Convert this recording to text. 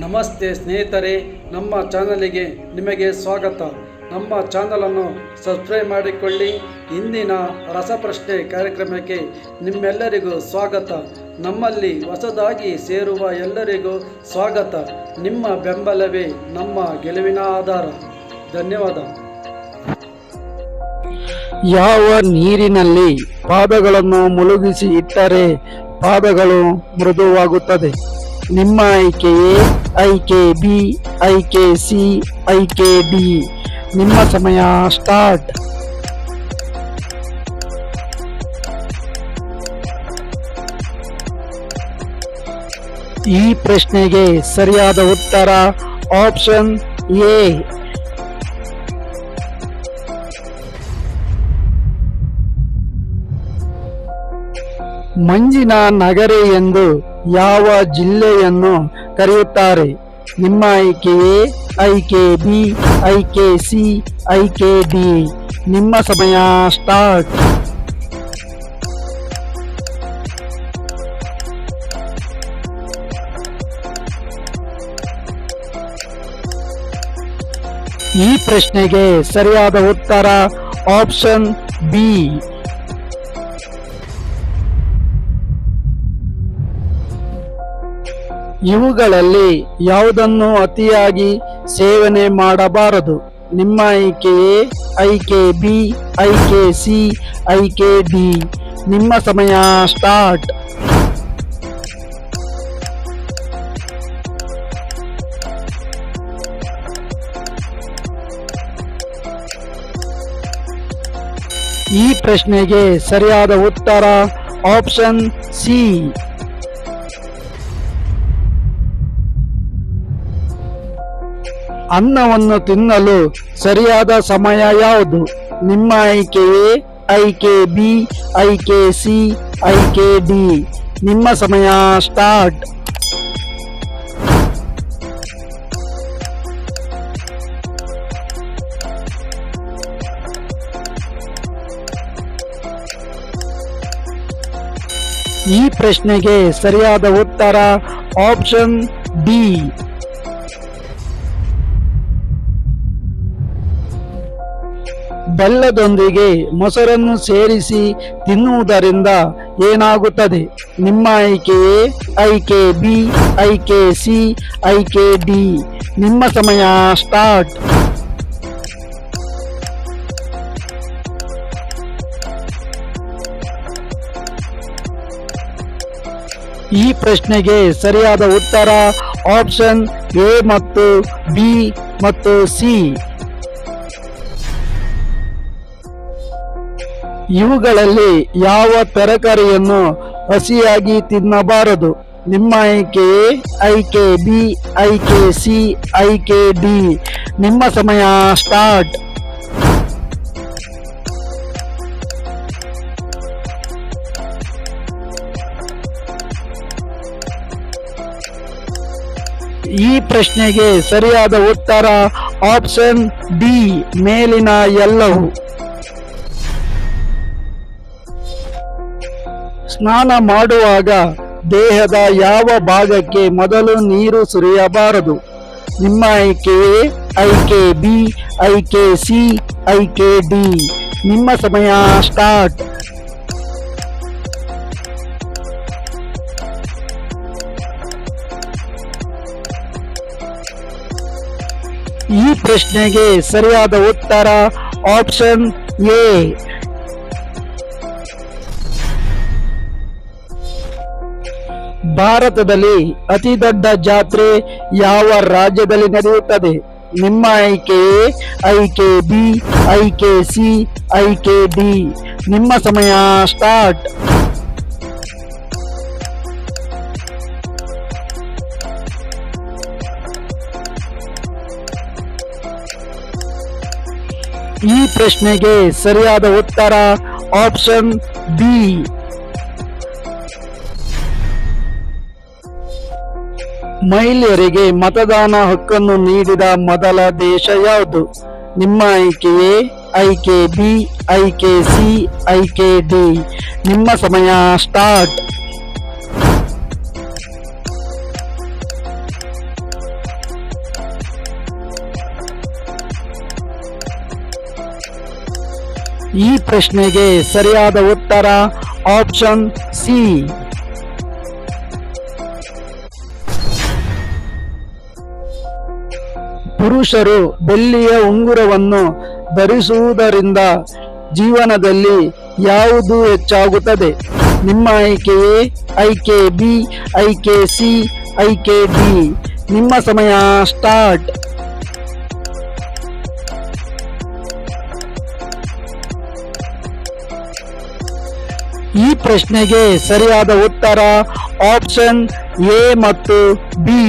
ನಮಸ್ತೆ ಸ್ನೇಹಿತರೆ, ನಮ್ಮ ಚಾನಲಿಗೆ ನಿಮಗೆ ಸ್ವಾಗತ. ನಮ್ಮ ಚಾನಲನ್ನು ಸಬ್ಸ್ಕ್ರೈಬ್ ಮಾಡಿಕೊಳ್ಳಿ. ಇಂದಿನ ರಸಪ್ರಶ್ನೆ ಕಾರ್ಯಕ್ರಮಕ್ಕೆ ನಿಮ್ಮೆಲ್ಲರಿಗೂ ಸ್ವಾಗತ. ನಮ್ಮಲ್ಲಿ ಹೊಸದಾಗಿ ಸೇರುವ ಎಲ್ಲರಿಗೂ ಸ್ವಾಗತ. ನಿಮ್ಮ ಬೆಂಬಲವೇ ನಮ್ಮ ಗೆಲುವಿನ ಆಧಾರ. ಧನ್ಯವಾದ. ಯಾವ ನೀರಿನಲ್ಲಿ ಪಾದಗಳನ್ನು ಮುಳುಗಿಸಿ ಇಟ್ಟರೆ ಪಾದಗಳು ಮೃದುವಾಗುತ್ತದೆ? ನಿಮ್ಮ ಆಯ್ಕೆ ಎ, ಆಯ್ಕೆ ಬಿ, ಆಯ್ಕೆ ಸಿ, ಆಯ್ಕೆ ಡಿ. ನಿಮ್ಮ ಸಮಯ ಸ್ಟಾರ್ಟ್. ಈ ಪ್ರಶ್ನೆಗೆ ಸರಿಯಾದ ಉತ್ತರ ಆಪ್ಷನ್ ಎ. ಮಂಜಿನ ನಗರಿ ಎಂದು ಯಾವ ಜಿಲ್ಲೆಯನ್ನು ಕರೆಯುತ್ತಾರೆ? ನಿಮ್ಮ ಆಯ್ಕೆ ಎ, ಆಯ್ಕೆ ಬಿ, ಆಯ್ಕೆ ಸಿ, ಆಯ್ಕೆ ಡಿ. ನಿಮ್ಮ ಸಮಯ ಸ್ಟಾರ್ಟ್. ಈ ಪ್ರಶ್ನೆಗೆ ಸರಿಯಾದ ಉತ್ತರ ಆಪ್ಷನ್ ಬಿ. ಇವುಗಳಲ್ಲಿ ಯಾವುದನ್ನು ಅತಿಯಾಗಿ ಸೇವನೆ ಮಾಡಬಾರದು? ನಿಮ್ಮ ಆಯ್ಕೆ ಎ, ಆಯ್ಕೆ ಬಿ, ಆಯ್ಕೆ ಸಿ, ಆಯ್ಕೆ ಡಿ. ನಿಮ್ಮ ಸಮಯ ಸ್ಟಾರ್ಟ್. ಈ ಪ್ರಶ್ನೆಗೆ ಸರಿಯಾದ ಉತ್ತರ ಆಪ್ಷನ್ ಸಿ. ಅನ್ನವನ್ನು ತಿನ್ನಲು ಸರಿಯಾದ ಸಮಯ ಯಾವುದು? ನಿಮ್ಮ ಆಯ್ಕೆ ಎ, ಆಯ್ಕೆ ಬಿ, ಆಯ್ಕೆ ಸಿ, ಆಯ್ಕೆ ಡಿ. ನಿಮ್ಮ ಸಮಯ ಸ್ಟಾರ್ಟ್. ಈ ಪ್ರಶ್ನೆಗೆ ಸರಿಯಾದ ಉತ್ತರ ಆಪ್ಷನ್ ಡಿ. ಬೆಲ್ಲದೊಂದಿಗೆ ಮೊಸರನ್ನು ಸೇರಿಸಿ ತಿನ್ನುವುದರಿಂದ ಏನಾಗುತ್ತದೆ? ನಿಮ್ಮ ಆಯ್ಕೆ ಎ, ಆಯ್ಕೆ ಬಿ, ಆಯ್ಕೆ ಸಿ, ಆಯ್ಕೆ ಡಿ. ನಿಮ್ಮ ಸಮಯ ಸ್ಟಾರ್ಟ್. ಈ ಪ್ರಶ್ನೆಗೆ ಸರಿಯಾದ ಉತ್ತರ ಆಪ್ಷನ್ ಎ ಮತ್ತು ಬಿ ಮತ್ತು ಸಿ. ಇವುಗಳಲ್ಲಿ ಯಾವ ತರಕಾರಿಯನ್ನು ಹಸಿಯಾಗಿ ತಿನ್ನಬಾರದು? ನಿಮ್ಮ ಆಯ್ಕೆ ಎ, ಆಯ್ಕೆ ಬಿ, ಆಯ್ಕೆ ಸಿ, ಆಯ್ಕೆ ಡಿ. ನಿಮ್ಮ ಸಮಯ ಸ್ಟಾರ್ಟ್. ಈ ಪ್ರಶ್ನೆಗೆ ಸರಿಯಾದ ಉತ್ತರ ಆಪ್ಷನ್ ಡಿ, ಮೇಲಿನ ಎಲ್ಲವೂ. ಸ್ನಾನ ಮಾಡುವಾಗ ದೇಹದ ಯಾವ ಭಾಗಕ್ಕೆ ಮೊದಲು ನೀರು ಸುರಿಯಬಾರದು? ನಿಮ್ಮ ಆಯ್ಕೆ ಎ, ಆಯ್ಕೆ ಬಿ, ಆಯ್ಕೆ ಸಿ, ಆಯ್ಕೆ ಡಿ. ನಿಮ್ಮ ಸಮಯ ಸ್ಟಾರ್ಟ್. ಈ ಪ್ರಶ್ನೆಗೆ ಸರಿಯಾದ ಉತ್ತರ ಆಪ್ಷನ್ ಎ. ಭಾರತದಲ್ಲಿ ಅತಿ ದೊಡ್ಡ ಜಾತ್ರೆ ಯಾವ ರಾಜ್ಯದಲ್ಲಿ ನಡೆಯುತ್ತದೆ? ನಿಮ್ಮ ಆಯ್ಕೆ ಎ, ಆಯ್ಕೆ ಬಿ, ಆಯ್ಕೆ ಸಿ, ಆಯ್ಕೆ ಡಿ. ನಿಮ್ಮ ಸಮಯ ಸ್ಟಾರ್ಟ್. ಈ ಪ್ರಶ್ನೆಗೆ ಸರಿಯಾದ ಉತ್ತರ ಆಪ್ಷನ್ ಬಿ. ಮಹಿಳೆಯರಿಗೆ ಮತದಾನ ಹಕ್ಕನ್ನು ನೀಡಿದ ಮೊದಲ ದೇಶ ಯಾವುದು? ನಿಮ್ಮ ಆಯ್ಕೆ ಎ, ಆಯ್ಕೆ ಬಿ, ಆಯ್ಕೆ ಸಿ, ಆಯ್ಕೆ ಡಿ. ನಿಮ್ಮ ಸಮಯ ಸ್ಟಾರ್ಟ್. ಈ ಪ್ರಶ್ನೆಗೆ ಸರಿಯಾದ ಉತ್ತರ ಆಪ್ಷನ್ ಸಿ. ಪುರುಷರು ಬೆಳ್ಳಿಯ ಉಂಗುರವನ್ನು ಧರಿಸುವುದರಿಂದ ಜೀವನದಲ್ಲಿ ಯಾವುದು ಹೆಚ್ಚಾಗುತ್ತದೆ? ನಿಮ್ಮ ಆಯ್ಕೆ ಎ, ಆಯ್ಕೆ ಬಿ, ಆಯ್ಕೆ ಸಿ, ಆಯ್ಕೆ ಡಿ. ನಿಮ್ಮ ಸಮಯ ಸ್ಟಾರ್ಟ್. ಈ ಪ್ರಶ್ನೆಗೆ ಸರಿಯಾದ ಉತ್ತರ ಆಪ್ಷನ್ ಎ ಮತ್ತು ಬಿ.